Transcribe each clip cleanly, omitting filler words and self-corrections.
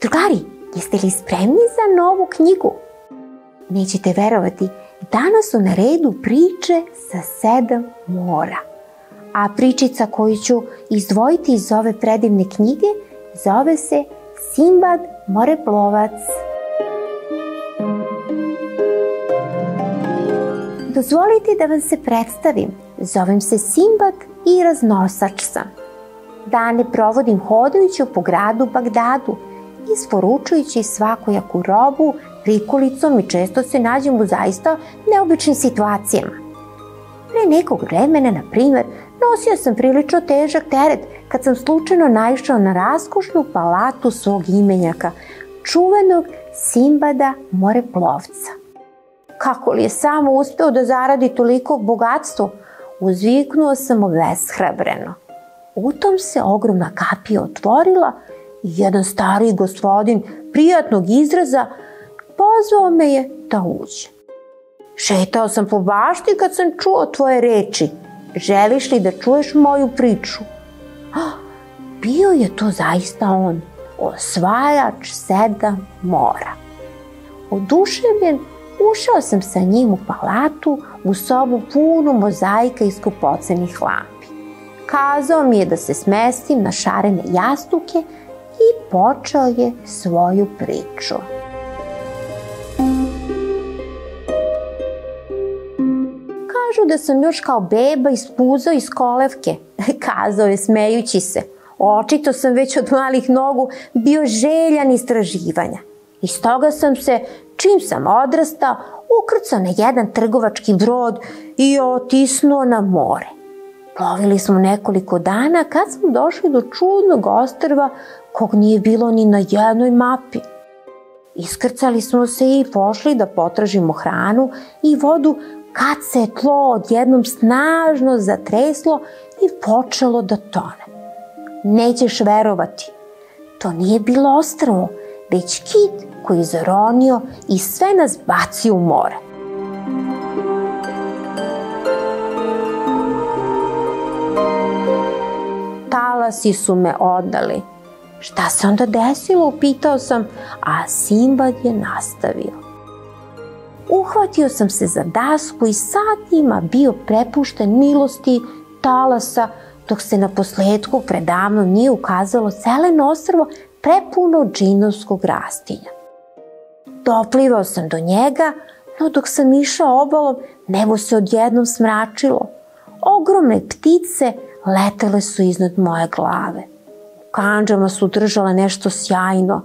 Drugari, jeste li spremni za novu knjigu? Nećete verovati, danas su na redu priče sa 7 mora. A pričica koju ću izdvojiti iz ove predivne knjige zove se Sinbad moreplovac. Dozvolite da vam se predstavim. Zovem se Sinbad i raznosač sam. Dane provodim hodajući po gradu Bagdadu, isporučujući svakojaku robu, prikolicom i često se nađem u zaista neobičnim situacijama. Pre nekog vremena, na primjer, nosio sam prilično težak teret kad sam slučajno naišao na raskošnu palatu svog imenjaka, čuvenog Sinbada moreplovca. Kako li je samo uspeo da zaradi toliko bogatstvo, uzviknuo sam obeshrabreno. U tom se ogromna kapija otvorila i jedan stariji gospodin prijatnog izraza pozvao me je da uđe. Šetao sam po bašti kad sam čuo tvoje reči. Želiš li da čuješ moju priču? Bio je to zaista on, osvajač 7 mora. Oduševljen, ušao sam sa njim u palatu, u sobu punu mozaika i skupocenih lampi. Kazao mi je da se smestim na šarene jastuke i počeo je svoju priču. Kažu da sam još kao beba ispuzao iz kolevke, kazao je smejući se. Očito sam već od malih nogu bio željan istraživanja. I stoga sam se, čim sam odrastao, ukrcao na jedan trgovački brod i otisnuo na more. Plovili smo nekoliko dana kad smo došli do čudnog ostrva kog nije bilo ni na jednoj mapi. Iskrcali smo se i pošli da potražimo hranu i vodu kad se je tlo odjednom snažno zatreslo i počelo da tone. Nećeš verovati, to nije bilo ostrvo, već kit koji je zaronio i sve nas bacio u more. Talasi su me odneli. Šta se onda desilo, upitao sam, a Sinbad je nastavio. Uhvatio sam se za dasku i satima bio prepušten milosti talasa, dok se na posledku predamnom nije ukazalo zeleno ostrvo prepuno džinovskog rastinja. Doplivao sam do njega, no dok sam išao obalom, nebo se odjednom smračilo. Ogromne ptice letele su iznad moje glave. U kandžama su držale nešto sjajno.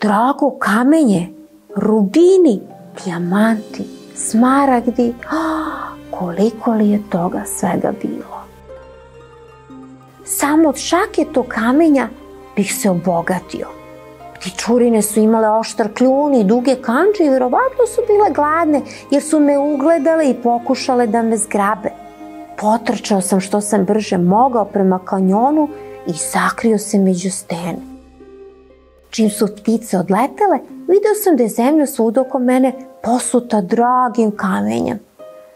Drago kamenje, rubini, dijamanti, smaragdi, koliko li je toga svega bilo. Samo od šake tog kamenja bih se obogatio. Ptičurine su imale oštar kljun i duge kandže i verovatno su bile gladne jer su me ugledale i pokušale da me zgrabe. Potrčao sam što sam brže mogao prema kanjonu i sakrio se među stene. Čim su ptice odletele, video sam da je zemlja svuda oko mene posuta dragim kamenjem.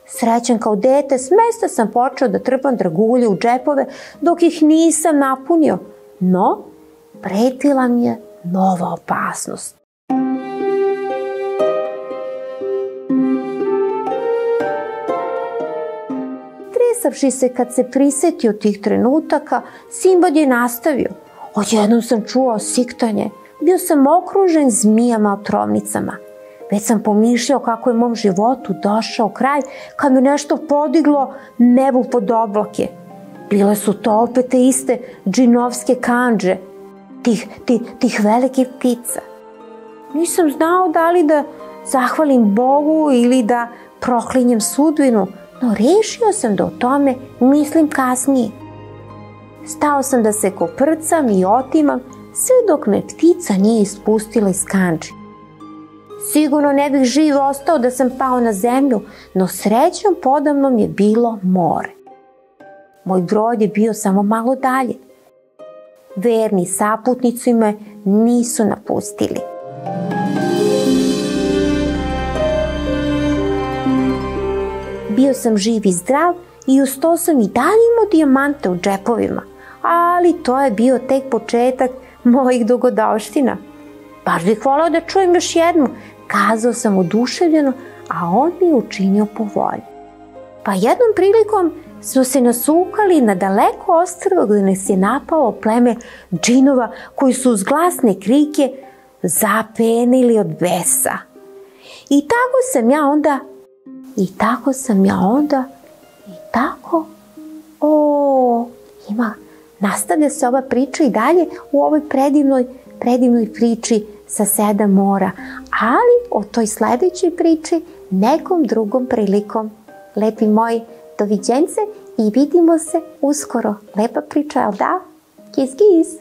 Srećan kao dete, s mesta sam počeo da trpam dragulje u džepove dok ih nisam napunio, no pretila mi je nova opasnost. Tresavši se kad se prisetio tih trenutaka, Sinbad je nastavio. Odjednom sam čuo siktanje. Bio sam okružen zmijama otrovnicama. Već sam pomišljao kako je mom životu došao kraj kad me nešto podiglo nebu pod oblake. Bile su to opet te iste džinovske kandže, tih velikih ptica. Nisam znao da li da zahvalim Bogu ili da proklinjem sudbinu, no rešio sam da o tome mislim kasnije. Stao sam da se koprcam i otimam sve dok me ptica nije ispustila iz kandže. Sigurno ne bih živ ostao da sam pao na zemlju, no srećom podamnom je bilo more. Moj brod je bio samo malo dalje. Verni saputnici me nisu napustili. Bio sam živ i zdrav i uz to sam i dalje imao dijamante u džepovima, ali to je bio tek početak mojih dogodovština. Baš bih volao da čujem još jednu, kazao sam oduševljeno, a on mi je učinio po volji. Pa jednom prilikom smo se nasukali na daleko ostrvo gde nas je napalo pleme džinova koji su uz glasne krike zapenili od besa. I tako, nastavlja se ova priča i dalje u ovoj predivnoj priči sa 7 mora, ali o toj sledećoj priči nekom drugom prilikom. Lepi moji, doviđence i vidimo se uskoro. Lepa priča, jel da? Kis, kis!